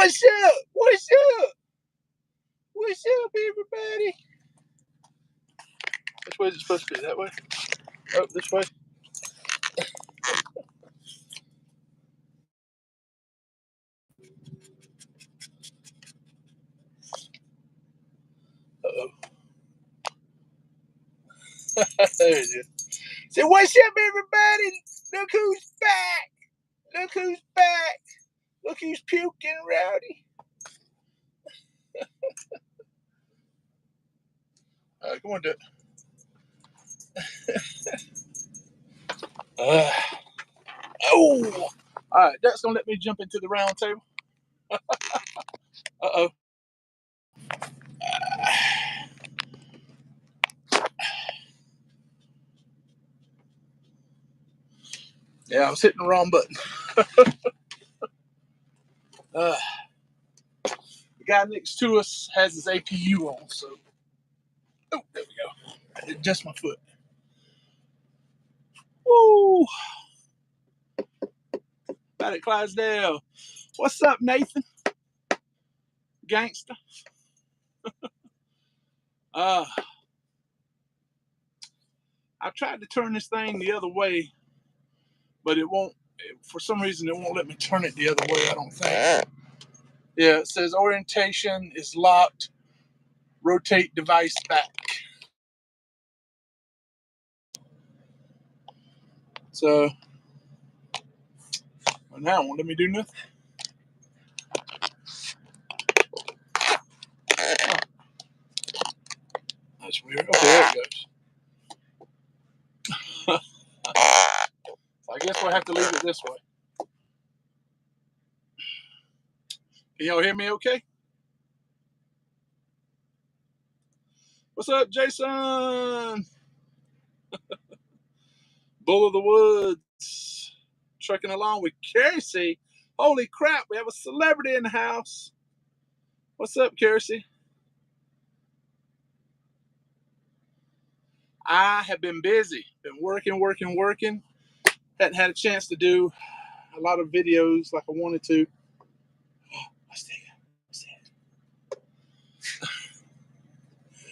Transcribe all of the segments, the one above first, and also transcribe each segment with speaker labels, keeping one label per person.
Speaker 1: What's up? What's up? What's up, everybody? Which way is it supposed to be? That way? Oh, this way? Uh-oh. There it is. Say, what's up, everybody? Look who's back. Look who's back. Look who's puking rowdy. All right, come on, Duck. Oh. All right, Duck's going to let me jump into the round table. Uh-oh. Yeah, I was hitting the wrong button. The guy next to us has his APU on, so. Oh, there we go. I did just my foot. Woo! Out at Clydesdale. What's up, Nathan? Gangster. I tried to turn this thing the other way, but it won't. For some reason, it won't let me turn it the other way, I don't think. Yeah, it says orientation is locked. Rotate device back. So, well, now it won't let me do nothing. Oh, that's weird. Okay, there it goes. I guess we'll have to leave it this way. Can y'all hear me okay? What's up, Jason? Bull of the Woods. Trekking along with Kersey. Holy crap, we have a celebrity in the house. What's up, Kersey? I have been busy. Been working. Hadn't had a chance to do a lot of videos like I wanted to. What's that?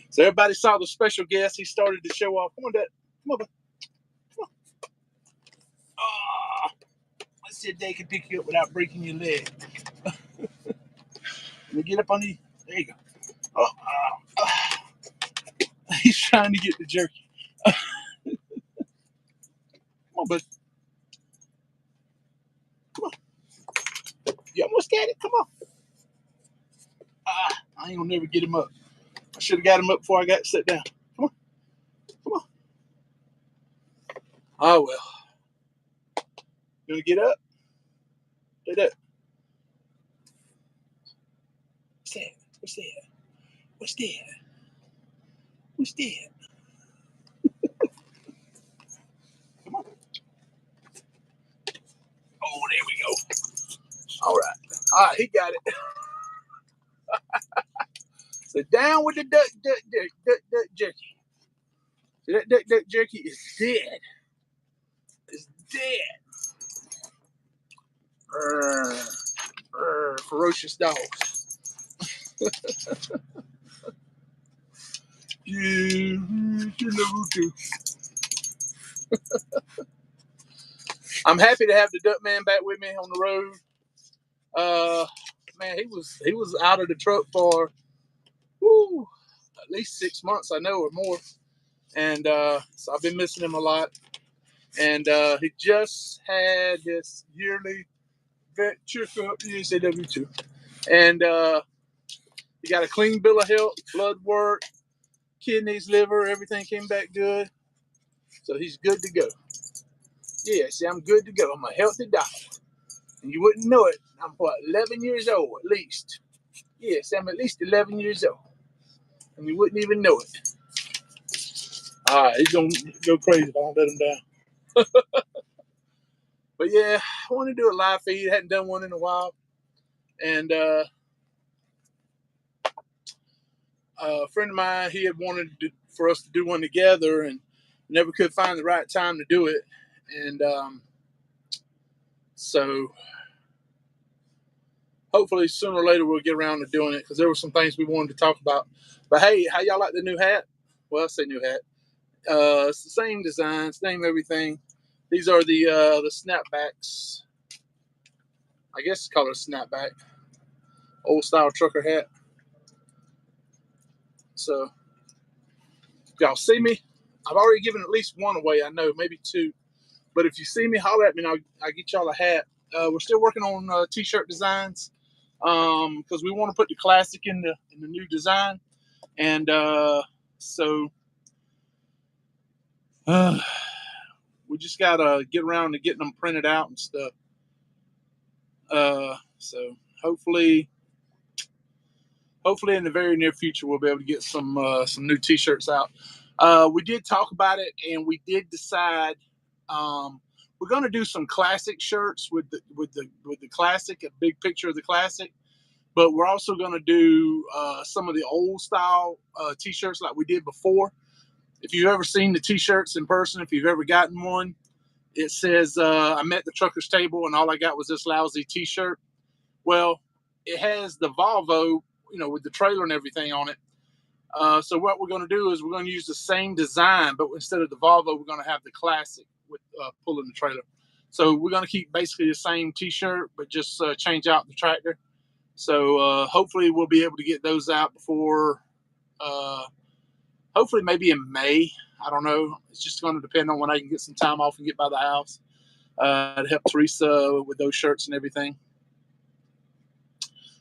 Speaker 1: So everybody saw the special guest. He started to show off. Come on, Dad. Come on, bud. Come on. Oh, let's see if they can pick you up without breaking your leg. Let me get up on the. There you go. Oh, he's trying to get the jerky. Come on, bud. Come on. You almost got it. Come on. I ain't gonna never get him up. I should have got him up before I got set down. Come on. Come on. Oh, well. You want to get up? Get up. What's that? What's that? What's that? What's that? Come on. Oh, there we go. All right. All right, he got it. So down with the duck jerky. So that duck jerky is dead. It's dead. Ferocious dogs. I'm happy to have the duck man back with me on the road. Man, he was out of the truck for at least 6 months, I know, or more. And so I've been missing him a lot. And he just had his yearly vet checkup, USAW2. And he got a clean bill of health, blood work, kidneys, liver, everything came back good. So he's good to go. Yeah, see, I'm good to go. I'm a healthy dog. And you wouldn't know it. I'm, 11 years old at least. Yes, I'm at least 11 years old. And you wouldn't even know it. All right, he's going to go crazy if I don't let him down. But yeah, I want to do a live feed. I hadn't done one in a while. And a friend of mine, he had wanted for us to do one together and never could find the right time to do it. And so hopefully sooner or later we'll get around to doing it because there were some things we wanted to talk about. But hey, how y'all like the new hat? Well, I say new hat. It's the same design, same everything. These are the snapbacks. I guess it's called a snapback, old style trucker hat. So if y'all see me, I've already given at least one away. I know, maybe two. But if you see me, holler at me and I'll get y'all a hat. We're still working on t-shirt designs because we want to put the classic in the new design. And so we just got to get around to getting them printed out and stuff. So hopefully in the very near future, we'll be able to get some new t-shirts out. We did talk about it and we did decide we're going to do some classic shirts with the classic, a big picture of the classic. But we're also going to do some of the old style t-shirts like we did before. If you've ever seen the t-shirts in person, if you've ever gotten one, it says, I met the trucker's table and all I got was this lousy t-shirt. Well, it has the Volvo, with the trailer and everything on it. So what we're going to do is we're going to use the same design, but instead of the Volvo, we're going to have the classic with pulling the trailer. So we're going to keep basically the same t-shirt, but just change out the tractor. So hopefully we'll be able to get those out before, hopefully maybe in May. I don't know. It's just going to depend on when I can get some time off and get by the house to help Teresa with those shirts and everything.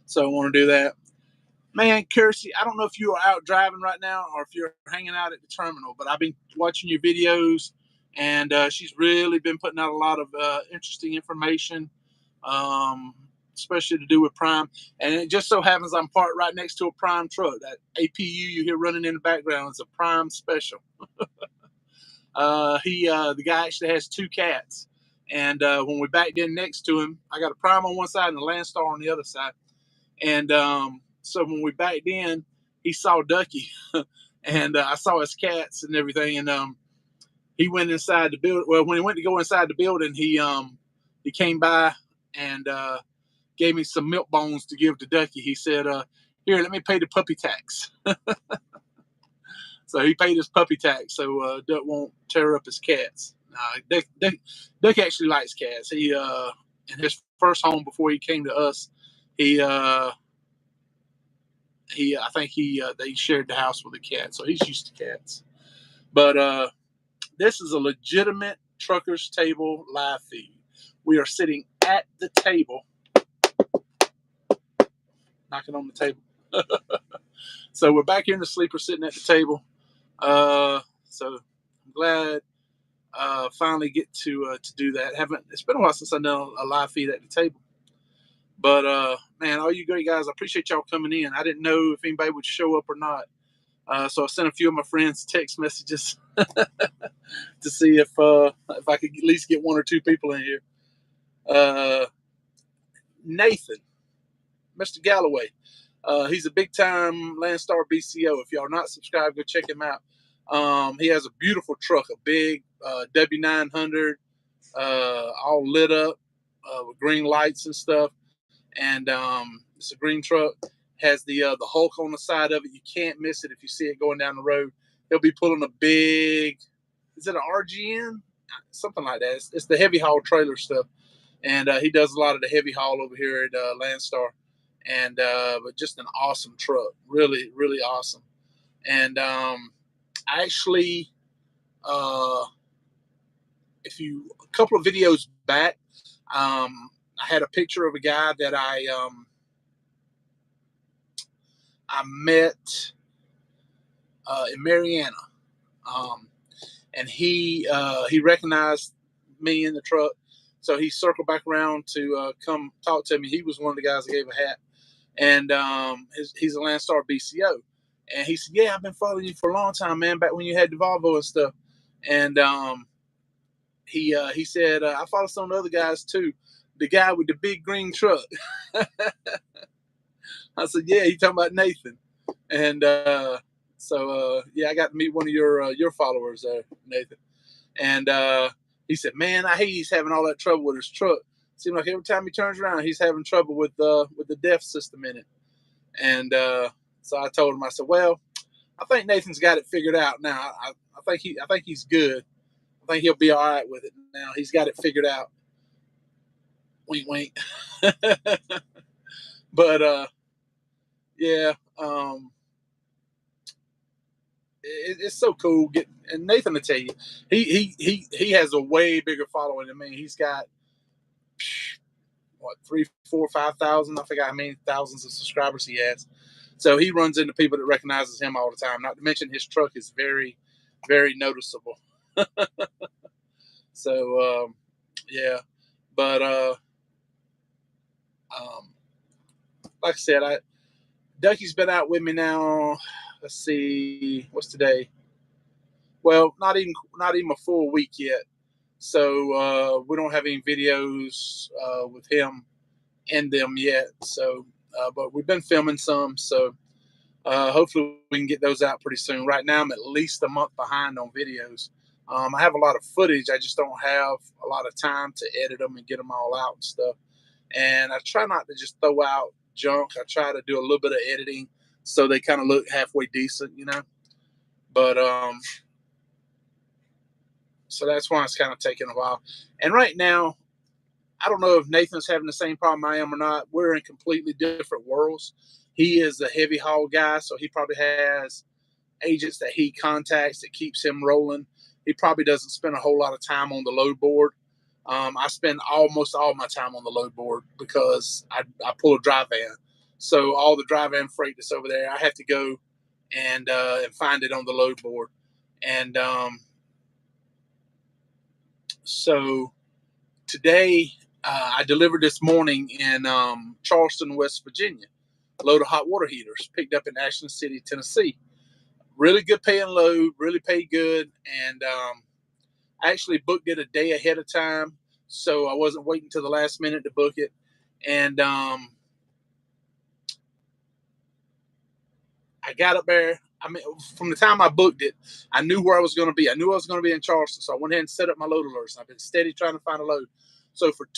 Speaker 1: So I want to do that. Man, Kirsty, I don't know if you are out driving right now or if you're hanging out at the terminal, but I've been watching your videos, and she's really been putting out a lot of interesting information, especially to do with Prime. And it just so happens I'm parked right next to a Prime truck. That APU you hear running in the background is a Prime special. The guy actually has two cats. And when we backed in next to him, I got a Prime on one side and a Landstar on the other side. And so when we backed in, he saw Ducky, and I saw his cats and everything. And he went inside the building. Well, when he went to go inside the building, he came by and gave me some milk bones to give to Ducky. He said, "Here, let me pay the puppy tax." So he paid his puppy tax so Duck won't tear up his cats. Duck actually likes cats. He in his first home before he came to us, I think they shared the house with a cat, so he's used to cats. But this is a legitimate Trucker's Table live feed. We are sitting at the table, knocking on the table. So we're back here in the sleeper, sitting at the table. So I'm glad finally get to do that. It's been a while since I've done a live feed at the table. But man, all you great guys, I appreciate y'all coming in. I didn't know if anybody would show up or not. So I sent a few of my friends text messages to see if I could at least get one or two people in here. Nathan, Mr. Galloway, he's a big time Landstar BCO. If y'all are not subscribed, go check him out. He has a beautiful truck, a big W900, all lit up with green lights and stuff. And it's a green truck. Has the Hulk on the side of it. You can't miss it if you see it going down the road. He'll be pulling a big, is it an RGN? Something like that. It's the heavy haul trailer stuff. And he does a lot of the heavy haul over here at Landstar. And but just an awesome truck. Really, really awesome. And I actually, a couple of videos back, I had a picture of a guy that I met in Mariana, and he recognized me in the truck, so he circled back around to come talk to me. He was one of the guys that gave a hat, and he's a Landstar BCO, and he said, "Yeah, I've been following you for a long time, man. Back when you had the Volvo and stuff." And he said, "I follow some of the other guys too. The guy with the big green truck." I said, "Yeah, he talking about Nathan." And so yeah, I got to meet one of your followers there, Nathan. And he said, "Man, I hate he's having all that trouble with his truck." Seems like every time he turns around, he's having trouble with the DEF system in it. And so I told him, I said, well, I think Nathan's got it figured out now. I think he's good. I think he'll be all right with it now. He's got it figured out. Wink, wink. But yeah, it's so cool. And Nathan will tell you, he has a way bigger following than me. He's got what 3, 4, 5,000. I forgot how many thousands of subscribers he has. So he runs into people that recognizes him all the time. Not to mention his truck is very, very noticeable. So yeah, but like I said, Ducky's been out with me now. Let's see, what's today? Well, not even a full week yet. So we don't have any videos with him in them yet. So, but we've been filming some. So hopefully we can get those out pretty soon. Right now, I'm at least a month behind on videos. I have a lot of footage. I just don't have a lot of time to edit them and get them all out and stuff. And I try not to just throw out junk. I try to do a little bit of editing so they kind of look halfway decent, you know. But so that's why it's kind of taking a while. And right now, I don't know if Nathan's having the same problem I am or not. We're in completely different worlds. He is a heavy haul guy, so he probably has agents that he contacts that keeps him rolling. He probably doesn't spend a whole lot of time on the load board. I spend almost all my time on the load board because I pull a dry van. So all the dry van freight that's over there, I have to go and find it on the load board. And so today I delivered this morning in Charleston, West Virginia, a load of hot water heaters picked up in Ashland City, Tennessee. Really good paying load, really paid good. And I actually booked it a day ahead of time, so I wasn't waiting till the last minute to book it. And I got up there. I mean, from the time I booked it, I knew where I was going to be. I knew I was going to be in Charleston, so I went ahead and set up my load alerts. I've been steady trying to find a load. So for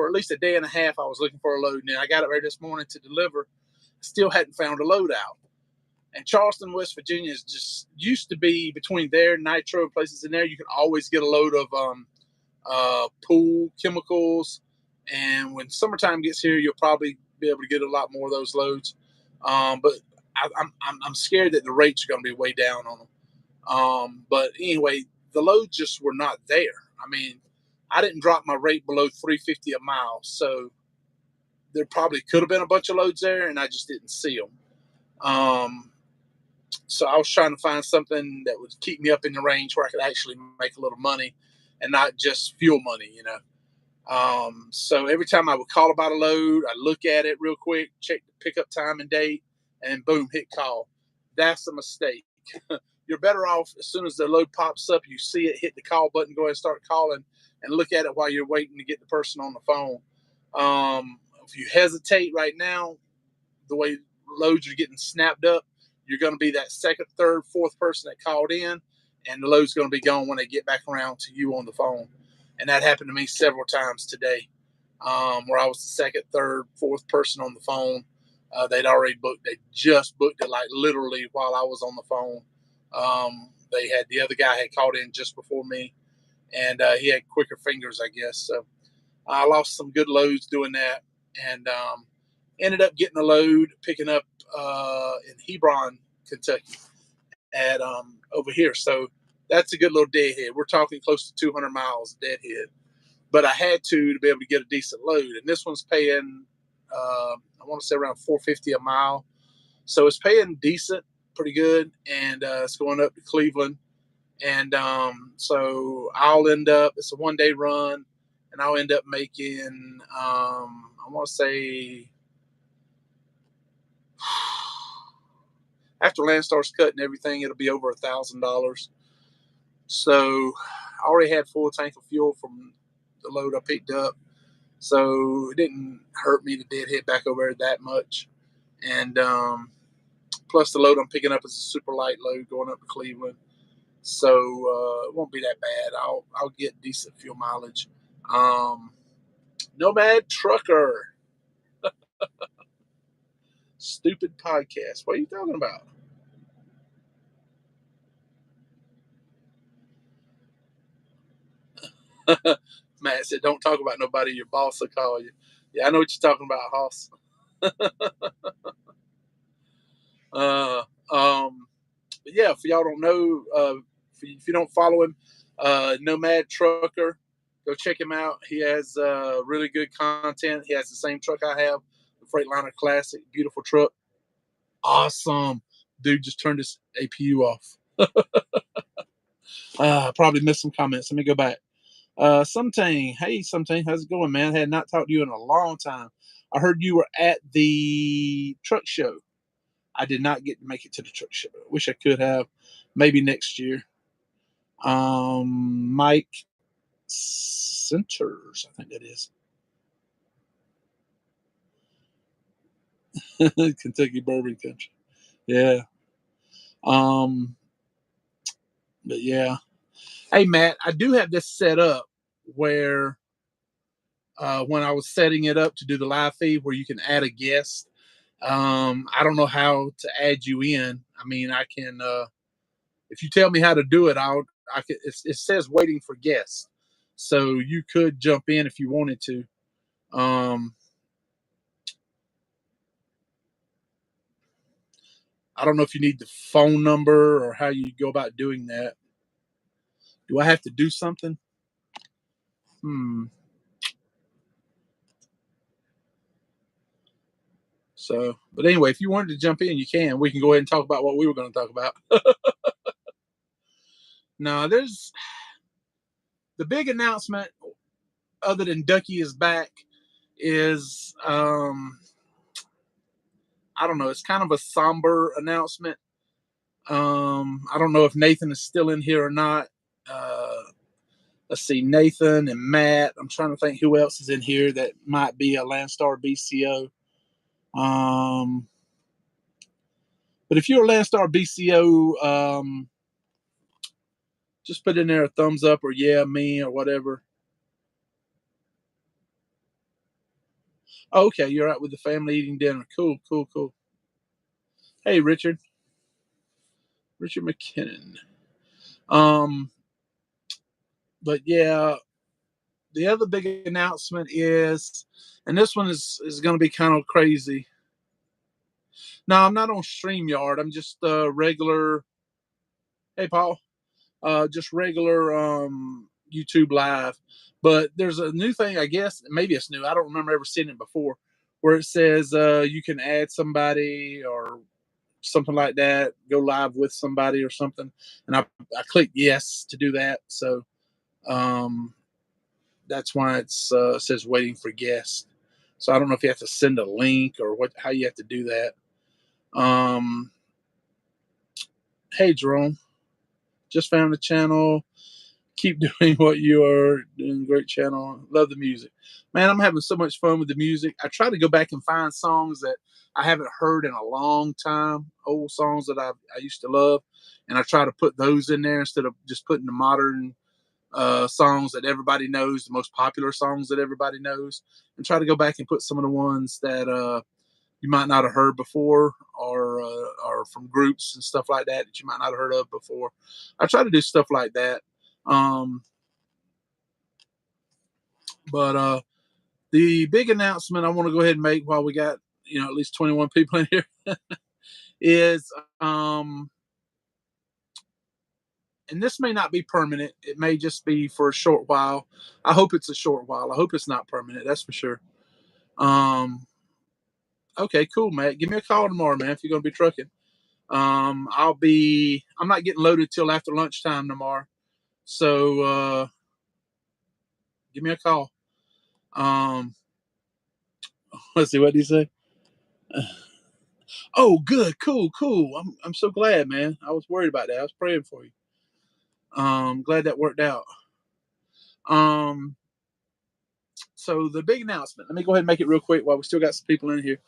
Speaker 1: at least a day and a half, I was looking for a load. And then I got up there this morning to deliver. Still hadn't found a load out. And Charleston, West Virginia is just used to be between there, Nitro, and places in there. You can always get a load of pool chemicals. And when summertime gets here, you'll probably be able to get a lot more of those loads. But I'm scared that the rates are going to be way down on them. But anyway, the loads just were not there. I mean, I didn't drop my rate below $3.50 a mile, so there probably could have been a bunch of loads there, and I just didn't see them. So I was trying to find something that would keep me up in the range where I could actually make a little money and not just fuel money, you know. So every time I would call about a load, I'd look at it real quick, check the pickup time and date, and boom, hit call. That's a mistake. You're better off as soon as the load pops up, you see it, hit the call button, go ahead and start calling, and look at it while you're waiting to get the person on the phone. If you hesitate right now, the way loads are getting snapped up, you're going to be that second, third, fourth person that called in, and the load's going to be gone when they get back around to you on the phone. And that happened to me several times today, where I was the second, third, fourth person on the phone. They'd already booked. They just booked it like literally while I was on the phone. They had the other guy had called in just before me, and he had quicker fingers, I guess. So I lost some good loads doing that, and ended up getting a load picking up in Hebron, Kentucky, at over here. So that's a good little deadhead. We're talking close to 200 miles deadhead. But I had to be able to get a decent load, and this one's paying I want to say around $4.50 a mile. So it's paying decent, pretty good, and it's going up to Cleveland. And so I'll end up, it's a 1 day run, and I'll end up making, I want to say, after Landstar's cut and everything, it'll be over $1,000. So I already had full tank of fuel from the load I picked up. So it didn't hurt me to deadhead back over there that much. And plus the load I'm picking up is a super light load going up to Cleveland. So it won't be that bad. I'll get decent fuel mileage. Nomad Trucker. Stupid podcast. What are you talking about? Matt said, "Don't talk about nobody. Your boss will call you." Yeah, I know what you're talking about, Hoss. uh, but yeah, if y'all don't know, if you don't follow him, Nomad Trucker, go check him out. He has really good content. He has the same truck I have, the Freightliner Classic, beautiful truck, awesome. Dude just turned his APU off. Probably missed some comments. Let me go back. Something. Hey, something. How's it going, man? I had not talked to you in a long time. I heard you were at the truck show. I did not get to make it to the truck show. Wish I could have. Maybe next year. Mike Centers, I think that is. Kentucky Bourbon Country. Yeah. Um, but yeah. Hey, Matt, I do have this set up where when I was setting it up to do the live feed where you can add a guest. I don't know how to add you in. I mean, I can if you tell me how to do it, I can. It says waiting for guests, so you could jump in if you wanted to. Um, I don't know if you need the phone number or how you go about doing that. Do I have to do something? Hmm. So, but anyway, if you wanted to jump in, you can. We can go ahead and talk about what we were going to talk about. Now, there's the big announcement, other than Ducky is back, is I don't know. It's kind of a somber announcement. I don't know if Nathan is still in here or not. Uh, let's see, Nathan and Matt. I'm trying to think who else is in here that might be a Landstar BCO. Um, but if you're a Landstar BCO, just put in there a thumbs up or yeah, me or whatever. Oh, okay, you're out with the family eating dinner. Cool, cool, cool. Hey, Richard McKinnon. Um, but yeah, the other big announcement is, and this one is going to be kind of crazy. No, I'm not on StreamYard. I'm just regular. Hey, Paul. Just regular YouTube live. But there's a new thing, I guess. Maybe it's new. I don't remember ever seeing it before, where it says you can add somebody or something like that. Go live with somebody or something. And I clicked yes to do that. So um, that's why it says waiting for guests. So I don't know if you have to send a link or how you have to do that. Um, hey, Jerome, just found the channel. Keep doing what you are doing. Great channel. Love the music. Man, I'm having so much fun with the music. I try to go back and find songs that I haven't heard in a long time, old songs that I used to love. And I try to put those in there instead of just putting the modern songs that everybody knows, the most popular songs that everybody knows, and try to go back and put some of the ones that you might not have heard before, or from groups and stuff like that that you might not have heard of before. I try to do stuff like that. Um, but the big announcement I want to go ahead and make while we got at least 21 people in here is and this may not be permanent. It may just be for a short while. I hope it's a short while. I hope it's not permanent. That's for sure. Um, okay, cool, Matt. Give me a call tomorrow, man, if you're gonna be trucking. I'm not getting loaded till after lunchtime tomorrow. So give me a call. Um, let's see, what do you say? Oh, good, cool, cool. I'm so glad, man. I was worried about that. I was praying for you. Glad that worked out. Um, so the big announcement. Let me go ahead and make it real quick while we still got some people in here.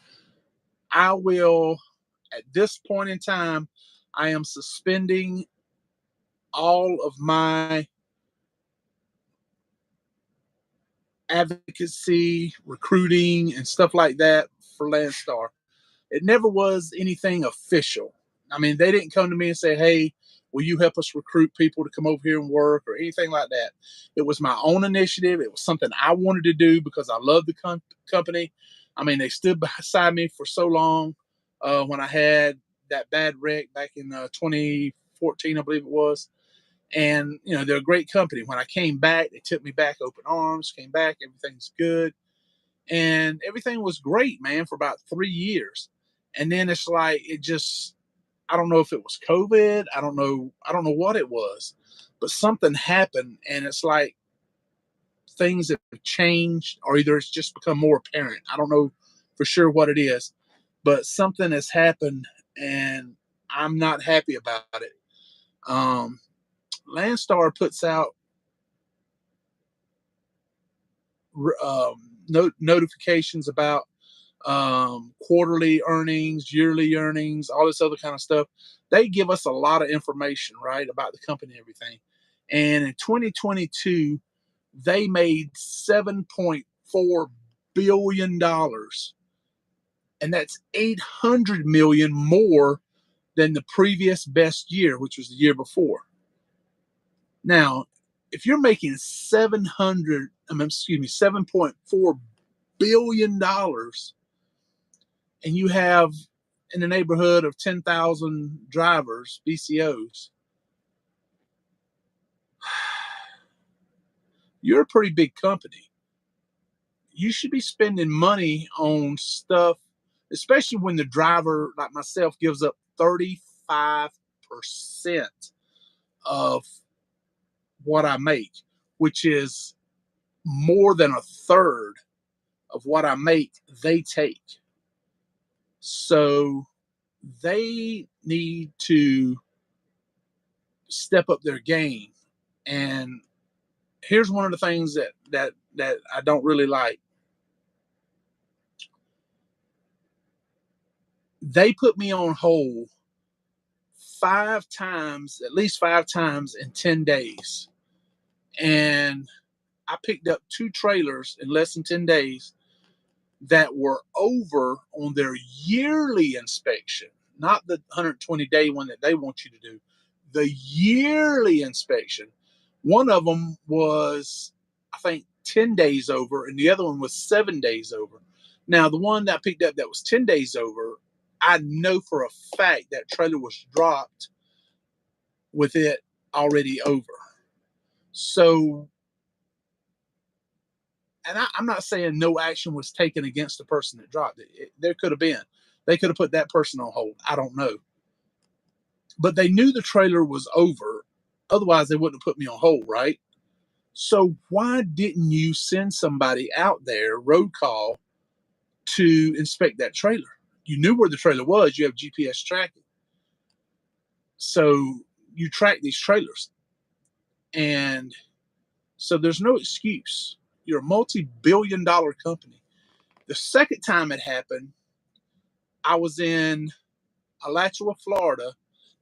Speaker 1: I will, at this point in time, I am suspending all of my advocacy, recruiting, and stuff like that for Landstar. It never was anything official. I mean, they didn't come to me and say, "Hey, will you help us recruit people to come over here and work," or anything like that. It was my own initiative. It was something I wanted to do because I love the company. I mean, they stood beside me for so long when I had that bad wreck back in 2014, I believe it was. And, they're a great company. When I came back, they took me back open arms, came back, everything's good. And everything was great, man, for about 3 years. And then it's like, I don't know if it was COVID. I don't know what it was, but something happened. And it's like things have changed, or either it's just become more apparent. I don't know for sure what it is, but something has happened and I'm not happy about it. Um, Landstar puts out notifications about quarterly earnings, yearly earnings, all this other kind of stuff. They give us a lot of information, right, about the company and everything. And in 2022, they made $7.4 billion. And that's 800 million more than the previous best year, which was the year before. Now, if you're making 7.4 billion dollars, and you have in the neighborhood of 10,000 drivers, BCOs, you're a pretty big company. You should be spending money on stuff, especially when the driver, like myself, gives up 35% of what I make, which is more than a third of what I make, they take. So they need to step up their game. And here's one of the things that I don't really like. They put me on hold 5 times, at least 5 times in 10 days. And I picked up 2 trailers in less than 10 days that were over on their yearly inspection, not the 120-day one that they want you to do, the yearly inspection. One of them was, I think, 10 days over, and the other one was 7 days over. Now, the one that I picked up that was 10 days over, I know for a fact that trailer was dropped with it already over. So, and I'm not saying no action was taken against the person that dropped it. There could have been. They could have put that person on hold. I don't know. But they knew the trailer was over. Otherwise, they wouldn't have put me on hold, right? So why didn't you send somebody out there, road call, to inspect that trailer? You knew where the trailer was. You have GPS tracking. So you track these trailers. And so there's no excuse. You're a multi-billion-dollar company. The second time it happened, I was in Alachua, Florida.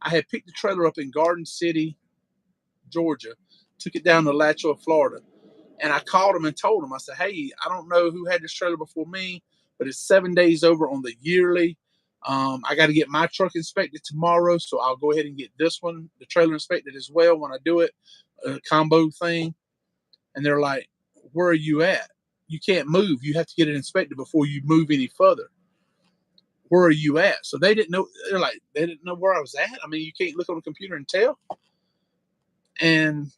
Speaker 1: I had picked the trailer up in Garden City, Georgia, took it down to Alachua, Florida. And I called them and told them, I said, "Hey, I don't know who had this trailer before me, but it's 7 days over on the yearly. I got to get my truck inspected tomorrow, so I'll go ahead and get this one, the trailer inspected as well when I do it, a combo thing." And they're like, "Where are you at? You can't move. You have to get it inspected before you move any further. Where are you at?" So they didn't know. They're like, they didn't know where I was at. I mean, you can't look on the computer and tell. And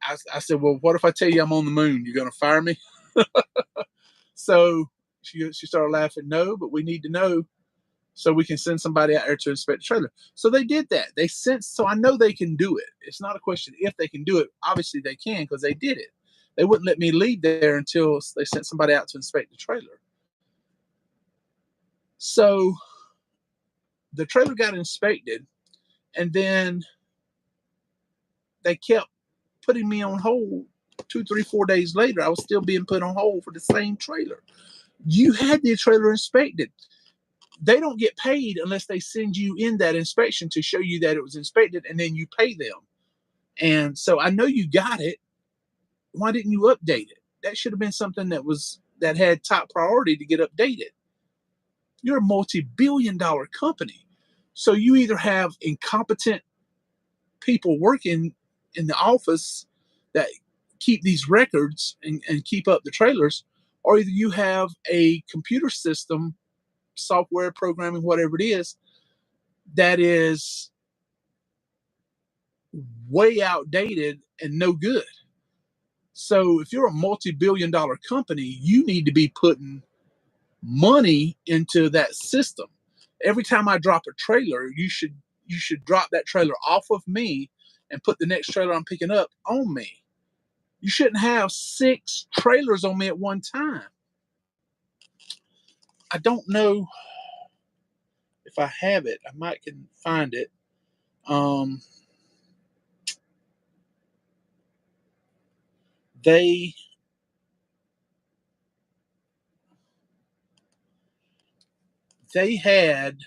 Speaker 1: I said, "Well, what if I tell you I'm on the moon? You're going to fire me?" So she started laughing. "No, but we need to know so we can send somebody out there to inspect the trailer." So they did that. They sent. So I know they can do it. It's not a question if they can do it. Obviously they can, because they did it. They wouldn't let me leave there until they sent somebody out to inspect the trailer. So the trailer got inspected, and then they kept putting me on hold. 2, 3, 4 days later, I was still being put on hold for the same trailer. You had the trailer inspected. They don't get paid unless they send you in that inspection to show you that it was inspected, and then you pay them. And so I know you got it. Why didn't you update it? that should have been something that had top priority to get updated. You're a multi-billion-dollar company. So you either have incompetent people working in the office that keep these records and keep up the trailers, or either you have a computer system, software, programming, whatever it is, that is way outdated and no good. So if you're a multi-billion-dollar company, you need to be putting money into that system. Every time I drop a trailer, you should drop that trailer off of me and put the next trailer I'm picking up on me. You shouldn't have 6 trailers on me at one time. I don't know if I have it. I might can find it. They had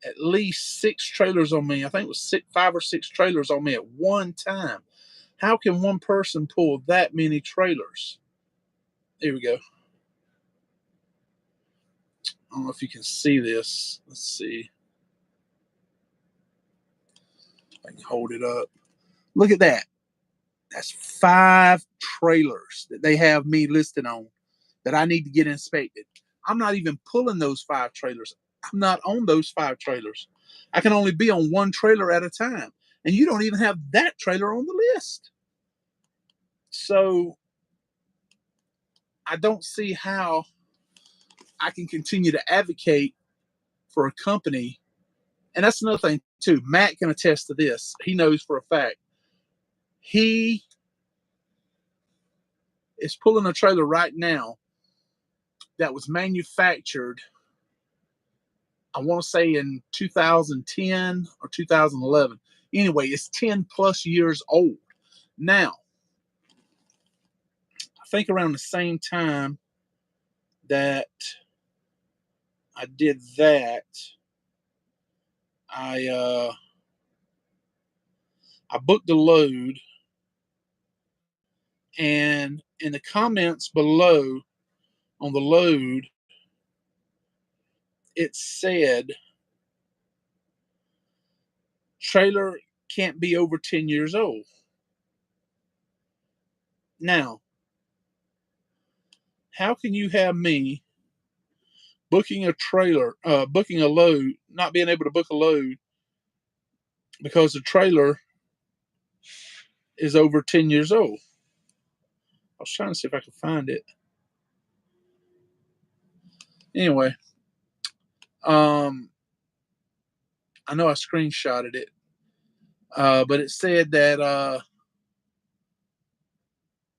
Speaker 1: at least 6 trailers on me. I think it was 5 or 6 trailers on me at one time. How can one person pull that many trailers? Here we go. I don't know if you can see this. Let's see. I can hold it up. Look at that. That's 5 trailers that they have me listed on that I need to get inspected. I'm not even pulling those 5 trailers. I'm not on those 5 trailers. I can only be on one trailer at a time. And you don't even have that trailer on the list. So I don't see how I can continue to advocate for a company. And that's another thing too. Matt can attest to this. He knows for a fact. He is pulling a trailer right now that was manufactured, I want to say in 2010 or 2011. Anyway, it's 10 plus years old. Now, I think around the same time that I did that, I booked a load, and in the comments below on the load, it said trailer can't be over 10 years old. Now, how can you have me booking a load, not being able to book a load because the trailer is over 10 years old? I was trying to see if I could find it. Anyway, I know I screenshotted it, but it said that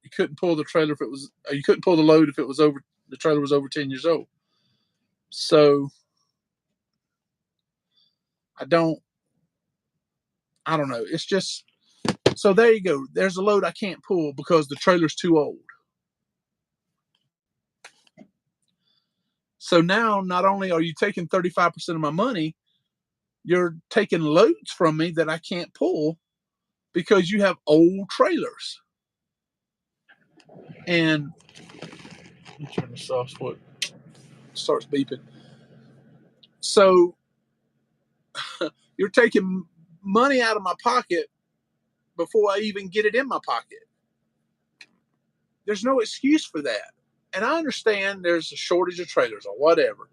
Speaker 1: you couldn't pull the trailer if it was, you couldn't pull the load if it was over, the trailer was over 10 years old. So I don't know. It's just, so there you go. There's a load I can't pull because the trailer's too old. So now not only are you taking 35% of my money, you're taking loads from me that I can't pull because you have old trailers. And let me turn this off so it starts beeping. So you're taking money out of my pocket before I even get it in my pocket. There's no excuse for that. And I understand there's a shortage of trailers or whatever,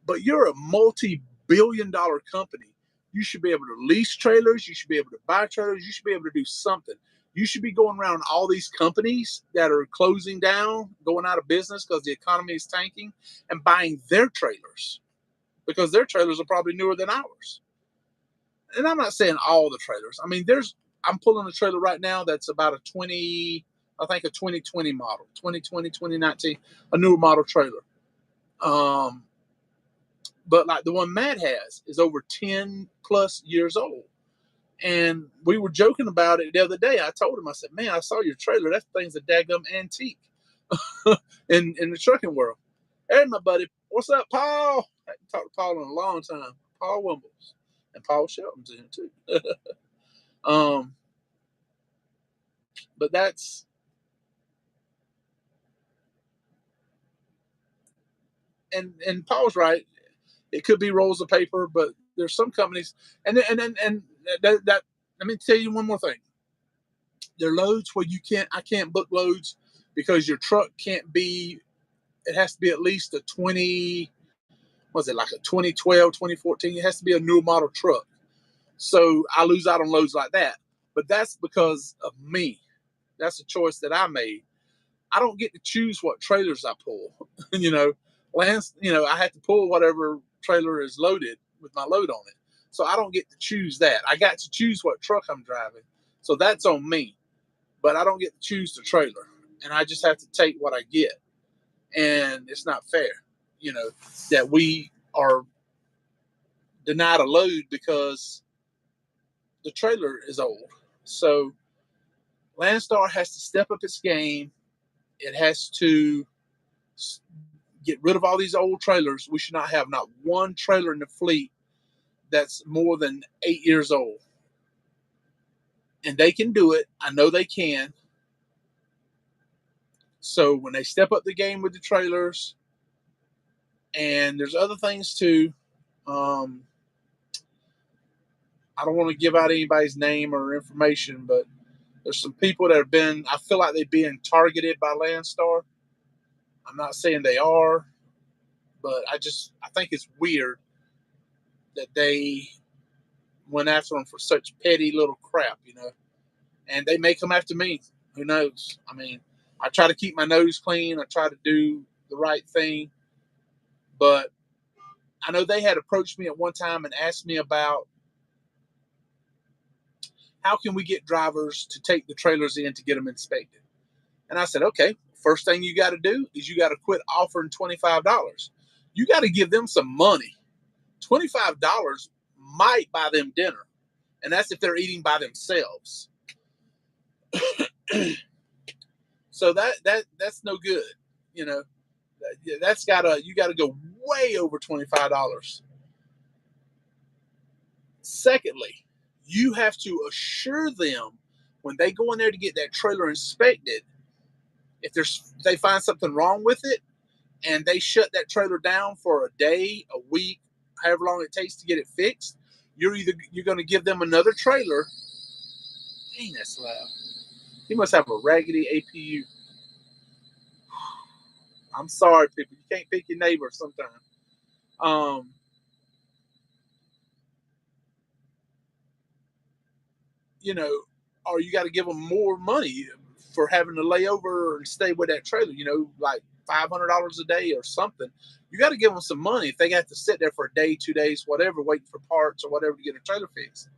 Speaker 1: but you're a multi-billion-dollar company. You should be able to lease trailers. You should be able to buy trailers. You should be able to do something. You should be going around all these companies that are closing down, going out of business because the economy is tanking, and buying their trailers because their trailers are probably newer than ours. And I'm not saying all the trailers. I mean, I'm pulling a trailer right now that's about a 2020 model, 2020, 2019, a newer model trailer. But like the one Matt has is over 10 plus years old. And we were joking about it the other day. I told him, I said, man, I saw your trailer. That thing's a daggum antique in the trucking world. Hey, my buddy. What's up, Paul? I haven't talked to Paul in a long time. Paul Wimbles. And Paul Shelton's in it too. But that's, and Paul's right. It could be rolls of paper, but there's some companies, and that. Let me tell you one more thing. There are loads where I can't book loads because your truck can't be. It has to be at least a 20. Was it like a 2012, 2014? It has to be a new model truck. So I lose out on loads like that. But that's because of me. That's a choice that I made. I don't get to choose what trailers I pull. I have to pull whatever trailer is loaded with my load on it. So I don't get to choose that. I got to choose what truck I'm driving. So that's on me. But I don't get to choose the trailer. And I just have to take what I get. And it's not fair, that we are denied a load because the trailer is old. So Landstar has to step up its game. It has to get rid of all these old trailers. We should not have not one trailer in the fleet that's more than 8 years old. And they can do it. I know they can. So when they step up the game with the trailers, and there's other things too. I don't want to give out anybody's name or information, but there's some people that I feel like they're being targeted by Landstar. I'm not saying they are, but I think it's weird that they went after them for such petty little crap. And they may come after me. Who knows? I mean, I try to keep my nose clean. I try to do the right thing, but I know they had approached me at one time and asked me about how can we get drivers to take the trailers in to get them inspected. And I said, okay, first thing you got to do is you got to quit offering $25. You got to give them some money. $25 might buy them dinner, and that's if they're eating by themselves. So that's no good. You know, you got to go way over $25. Secondly, you have to assure them when they go in there to get that trailer inspected, if they find something wrong with it and they shut that trailer down for a day, a week, however long it takes to get it fixed, you're going to give them another trailer. Dang, that's loud. He must have a raggedy APU. I'm sorry, people. You can't pick your neighbor sometimes. Or you got to give them more money for having to lay over and stay with that trailer, like $500 a day or something. You got to give them some money if they got to sit there for a day, 2 days, whatever, waiting for parts or whatever to get a trailer fixed.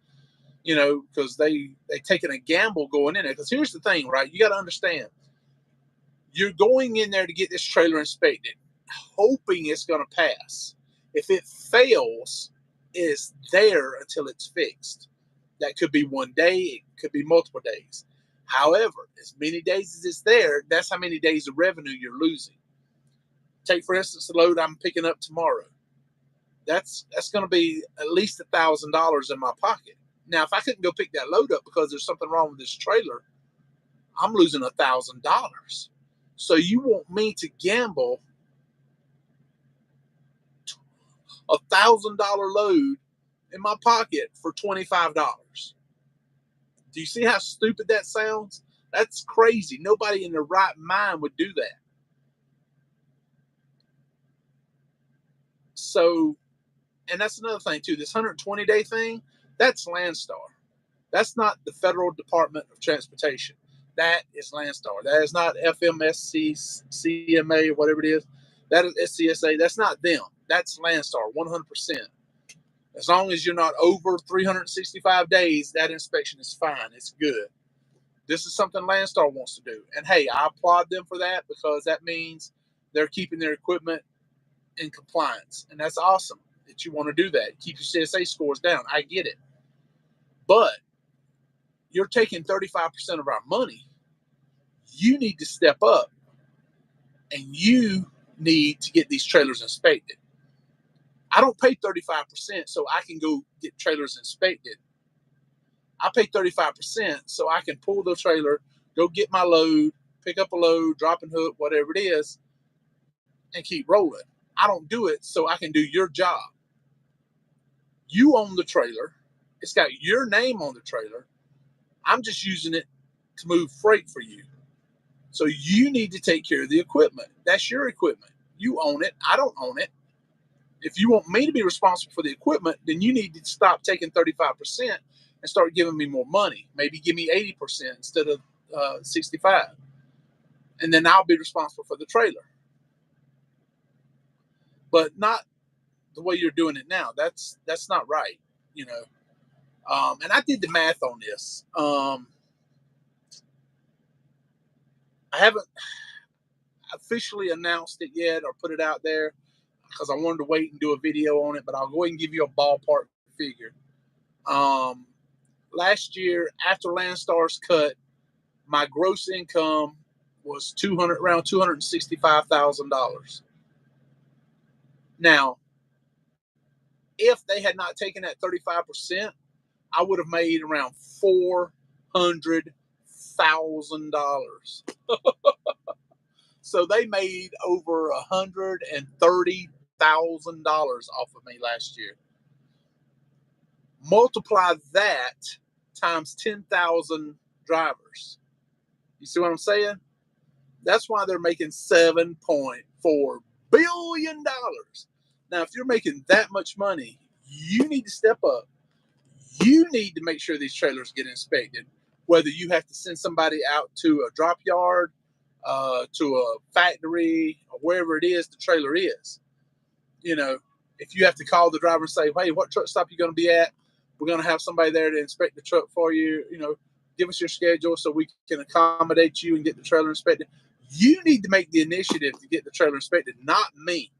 Speaker 1: Because they taking a gamble going in there. Because here's the thing, right? You got to understand. You're going in there to get this trailer inspected, hoping it's going to pass. If it fails, it's there until it's fixed. That could be one day, it could be multiple days. However, as many days as it's there, that's how many days of revenue you're losing. Take, for instance, the load I'm picking up tomorrow. That's going to be at least $1,000 in my pocket. Now, if I couldn't go pick that load up because there's something wrong with this trailer, I'm losing $1,000. So you want me to gamble $1,000 load in my pocket for $25? Do you see how stupid that sounds? That's crazy. Nobody in their right mind would do that. So, and that's another thing too. This 120-day thing, that's Landstar. That's not the Federal Department of Transportation. That is Landstar. That is not FMSC, CMA, whatever it is. That is SCSA. That's not them. That's Landstar, 100%. As long as you're not over 365 days, that inspection is fine. It's good. This is something Landstar wants to do. And hey, I applaud them for that because that means they're keeping their equipment in compliance. And that's awesome that you want to do that. Keep your CSA scores down. I get it. But you're taking 35% of our money. You need to step up and you need to get these trailers inspected. I don't pay 35% so I can go get trailers inspected. I pay 35% so I can pull the trailer, go get my load, pick up a load, drop and hook, whatever it is, and keep rolling. I don't do it so I can do your job. You own the trailer. It's got your name on the trailer. I'm just using it to move freight for you. So you need to take care of the equipment. That's your equipment. You own it. I don't own it. If you want me to be responsible for the equipment, then you need to stop taking 35% and start giving me more money. Maybe give me 80% instead of 65. And then I'll be responsible for the trailer. But not the way you're doing it now. That's not right, you know. And I did the math on this. I haven't officially announced it yet or put it out there because I wanted to wait and do a video on it, but I'll go ahead and give you a ballpark figure. Last year, after Landstar's cut, my gross income was around $265,000. Now, if they had not taken that 35%, I would have made around $400,000. So they made over $130,000 off of me last year. Multiply that times 10,000 drivers. You see what I'm saying? That's why they're making $7.4 billion. Now, if you're making that much money, you need to step up. You need to make sure these trailers get inspected, whether you have to send somebody out to a drop yard, to a factory, or wherever it is the trailer is. You know, if you have to call the driver and say, hey, what truck stop are you going to be at? We're going to have somebody there to inspect the truck for you. You know, give us your schedule so we can accommodate you and get the trailer inspected. You need to make the initiative to get the trailer inspected, not me.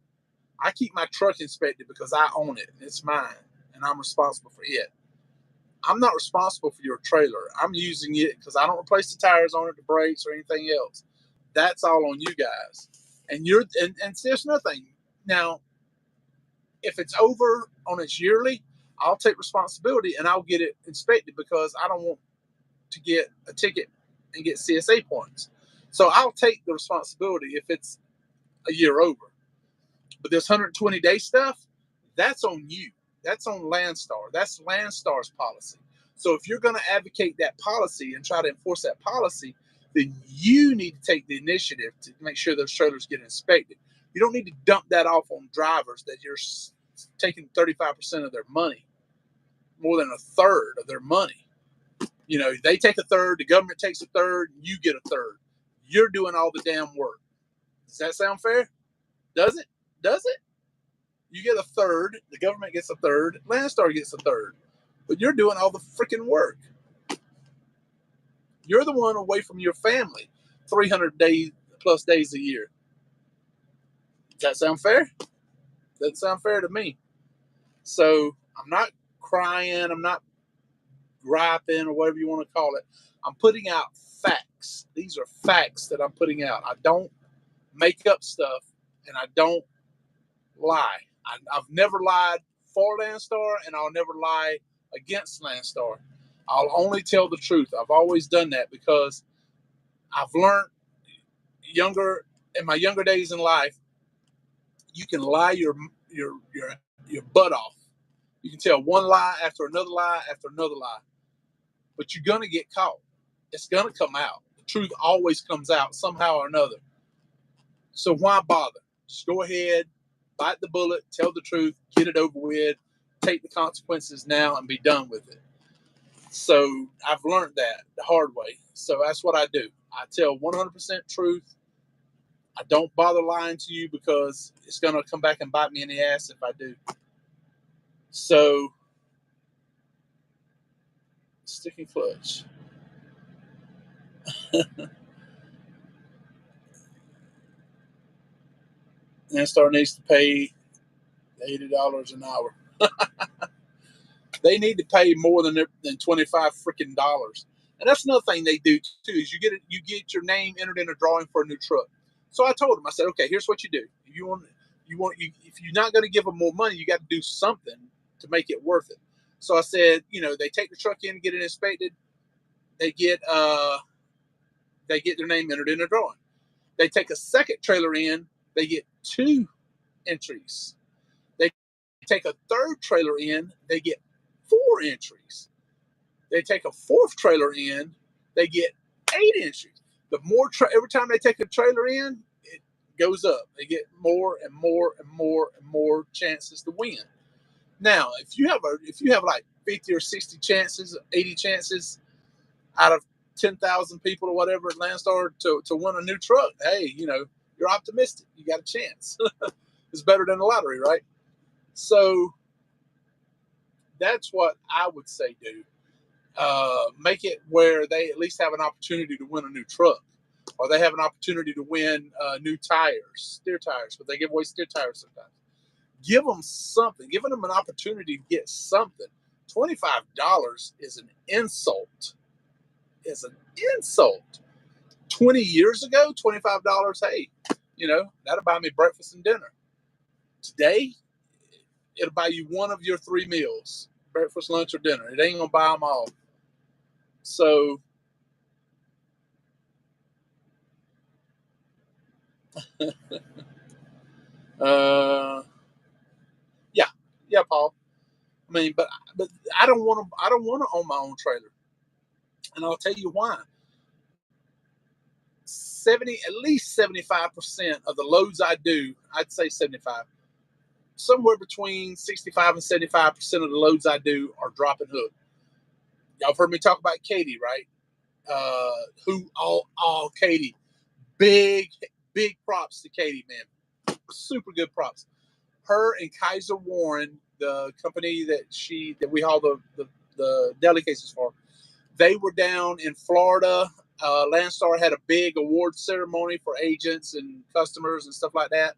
Speaker 1: I keep my truck inspected because I own it. It's mine, and I'm responsible for it. I'm not responsible for your trailer. I'm using it because I don't replace the tires on it, the brakes, or anything else. That's all on you guys. And there's nothing. Now, if it's over on its yearly, I'll take responsibility and I'll get it inspected because I don't want to get a ticket and get CSA points. So I'll take the responsibility if it's a year over. But this 120-day stuff, that's on you. That's on Landstar. That's Landstar's policy. So if you're going to advocate that policy and try to enforce that policy, then you need to take the initiative to make sure those trailers get inspected. You don't need to dump that off on drivers that you're taking 35% of their money, more than a third of their money. You know, they take a third, the government takes a third, you get a third. You're doing all the damn work. Does that sound fair? Does it? Does it? You get a third, the government gets a third, Landstar gets a third. But you're doing all the freaking work. You're the one away from your family 300 plus days a year. Does that sound fair? Doesn't sound fair to me. So I'm not crying, I'm not griping or whatever you want to call it. I'm putting out facts. These are facts that I'm putting out. I don't make up stuff and I don't lie. I've never lied for Landstar and I'll never lie against Landstar. I'll only tell the truth. I've always done that because I've learned in my younger days in life, you can lie your butt off. You can tell one lie after another lie after another lie, but you're gonna get caught. It's gonna come out. The truth always comes out somehow or another. So why bother? Just go ahead, bite the bullet, tell the truth, get it over with, take the consequences now, and be done with it. So I've learned that the hard way. So that's what I do. I tell 100% truth. I don't bother lying to you because it's going to come back and bite me in the ass if I do. So, sticking clutch. Landstar needs to pay $80 an hour. They need to pay more than $25 freaking dollars. And that's another thing they do too is you get your name entered in a drawing for a new truck. So I told them, I said, okay, here's what you do. If you're not going to give them more money, you got to do something to make it worth it. So I said, they take the truck in and get it inspected. They get they get their name entered in a drawing. They take a second trailer in, they get 2 entries. They take a third trailer in, they get 4 entries. They take a fourth trailer in, they get 8 entries. The more every time they take a trailer in, it goes up. They get more and more and more and more chances to win. Now, if you have like 50 or 60 chances, 80 chances out of 10,000 people or whatever at Landstar to win a new truck, hey, you're optimistic. You got a chance. It's better than the lottery, right? So that's what I would say do. Make it where they at least have an opportunity to win a new truck, or they have an opportunity to win new tires, steer tires, but they give away steer tires sometimes. Give them something, giving them an opportunity to get something. $25 is an insult. Is an insult. 20 years ago, $25, hey, that'll buy me breakfast and dinner. Today, it'll buy you one of your 3 meals, breakfast, lunch, or dinner. It ain't gonna buy them all. So yeah, Paul. I mean, but I don't want to own my own trailer, and I'll tell you why. At least 75% of the loads I do, I'd say 75, somewhere between 65 and 75% of the loads I do are drop and hook. Y'all have heard me talk about Katie, right? Katie, big props to Katie, man. Super good props. Her and Kaiser Warren, the company that we haul the deli cases for, they were down in Florida. Landstar had a big award ceremony for agents and customers and stuff like that,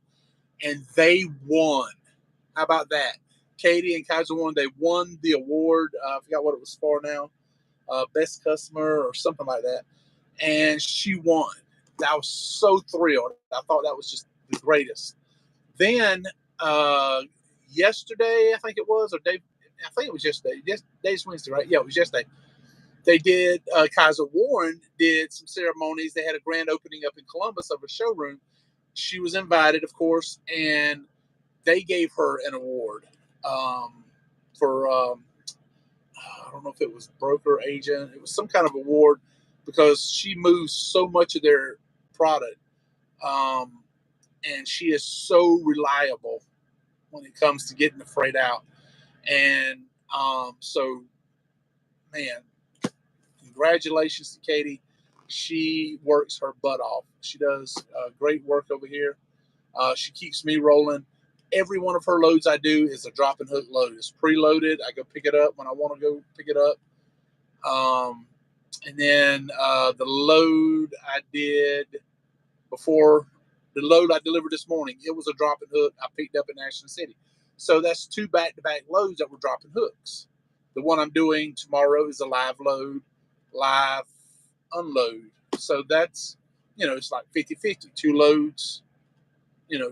Speaker 1: and they won. How about that? Katie and Kaiser Warren, they won the award. I forgot what it was for now. Best customer or something like that. And she won. I was so thrilled. I thought that was just the greatest. Then yesterday, I think it was, or day, I think it was yesterday. Today's Wednesday, right? Yeah, it was yesterday. They did, Kaiser Warren did some ceremonies. They had a grand opening up in Columbus of a showroom. She was invited, of course, and they gave her an award for, I don't know if it was broker agent. It was some kind of award because she moves so much of their product. And she is so reliable when it comes to getting the freight out. And so, man, congratulations to Katie. She works her butt off. She does great work over here. She keeps me rolling. Every one of her loads I do is a drop and hook load. It's preloaded. I go pick it up when I want to go pick it up. And then the load I did before the load I delivered this morning, it was a drop and hook I picked up in Ashland City. So that's 2 back-to-back loads that were dropping hooks. The one I'm doing tomorrow is a live load, live unload. So that's, it's like 50-50, 2 loads,